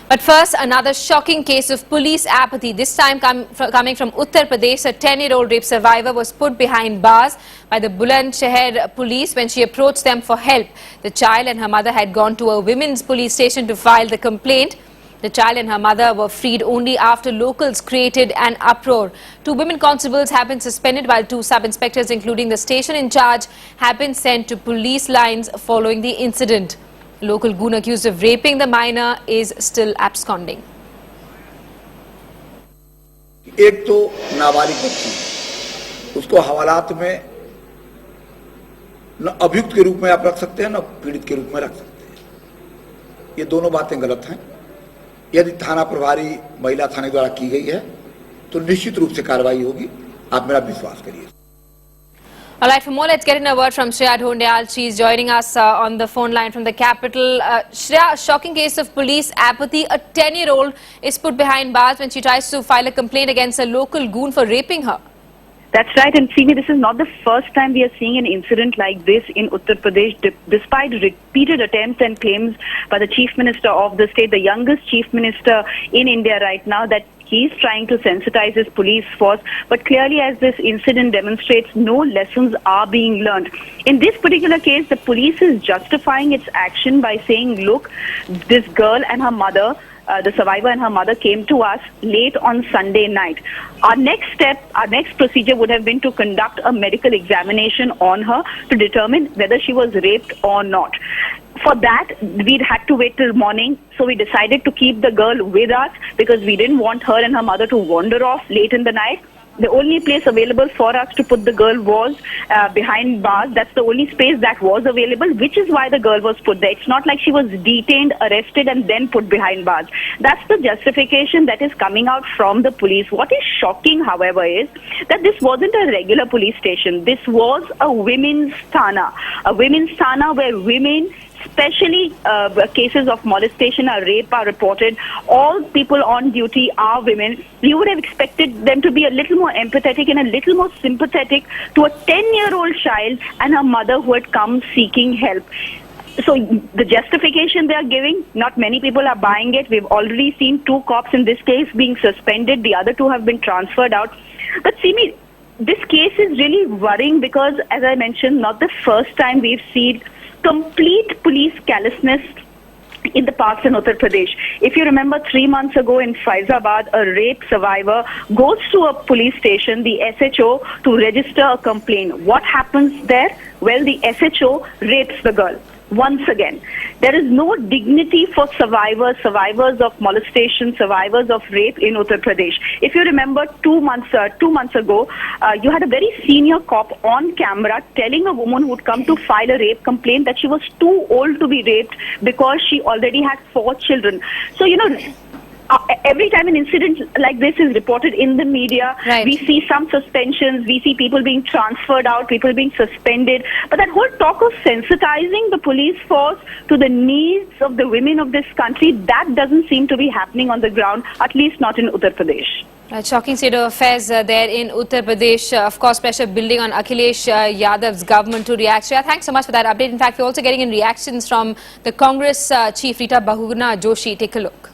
But first, another shocking case of police apathy, this time coming from Uttar Pradesh. A 10-year-old rape survivor was put behind bars by the Bulandshahr police when she approached them for help. The child and her mother had gone to a women's police station to file the complaint. The child and her mother were freed only after locals created an uproar. 2 women constables have been suspended while 2 sub-inspectors, including the station in charge, have been sent to police lines following the incident. The local goon accused of raping the minor is still absconding. एक तो नाबालिग बच्ची, उसको हवालात में न अभियुक्त के रूप में आप रख सकते हैं न पीड़ित के रूप में रख सकते हैं। ये दोनों बातें गलत हैं। यदि थाना प्रभारी महिला थाने द्वारा की गई है तो निश्चित रूप से कार्रवाई होगी, आप मेरा विश्वास करिए। All right, for more, let's get in a word from Shreya Dhondiyal. She's joining us on the phone line from the capital. Shreya, shocking case of police apathy. A 10-year-old is put behind bars when she tries to file a complaint against a local goon for raping her. That's right, and Simi, this is not the first time we are seeing an incident like this in Uttar Pradesh, despite repeated attempts and claims by the Chief Minister of the state, the youngest Chief Minister in India right now, that he's trying to sensitize his police force. But clearly, as this incident demonstrates, no lessons are being learned. In this particular case, the police is justifying its action by saying, look, this girl and her mother, the survivor and her mother, came to us late on Sunday night. Our next step, our next procedure would have been to conduct a medical examination on her to determine whether she was raped or not. For that, we'd had to wait till morning, so we decided to keep the girl with us because we didn't want her and her mother to wander off late in the night. The only place available for us to put the girl was behind bars. That's the only space that was available, which is why the girl was put there. It's not like she was detained, arrested, and then put behind bars. That's the justification that is coming out from the police. What is shocking, however, is that this wasn't a regular police station. This was a women's thana where women, especially cases of molestation or rape, are reported. All people on duty are women. You would have expected them to be a little more empathetic and a little more sympathetic to a 10-year-old child and her mother who had come seeking help. So the justification they are giving, not many people are buying it. We've already seen 2 cops in this case being suspended. The other 2 have been transferred out. But see me, this case is really worrying because, as I mentioned, not the first time we've seen complete police callousness in the parks in Uttar Pradesh. If you remember, 3 months ago in Faizabad, a rape survivor goes to a police station, the SHO, to register a complaint. What happens there? Well, the SHO rapes the girl. Once again, there is no dignity for survivors of molestation, survivors of rape in Uttar Pradesh. If you remember, 2 months ago, you had a very senior cop on camera telling a woman who would come to file a rape complaint that she was too old to be raped because she already had 4 children. So, you know, every time an incident like this is reported in the media, right, we see some suspensions, we see people being transferred out, people being suspended. But that whole talk of sensitizing the police force to the needs of the women of this country, that doesn't seem to be happening on the ground, at least not in Uttar Pradesh. Shocking state of affairs there in Uttar Pradesh. Of course, pressure building on Akhilesh Yadav's government to react. Shreya, thanks so much for that update. In fact, we're also getting in reactions from the Congress chief, Rita Bahuguna Joshi. Take a look.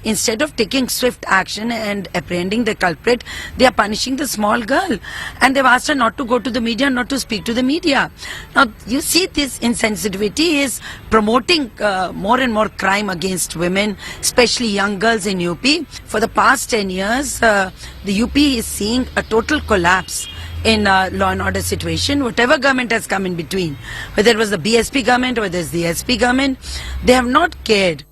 Instead of taking swift action and apprehending the culprit, they are punishing the small girl. And they've asked her not to go to the media, not to speak to the media. Now, you see, this insensitivity is promoting more and more crime against women, especially young girls in UP. For the past 10 years, the UP is seeing a total collapse in law and order situation. Whatever government has come in between, whether it was the BSP government or whether it's the SP government, they have not cared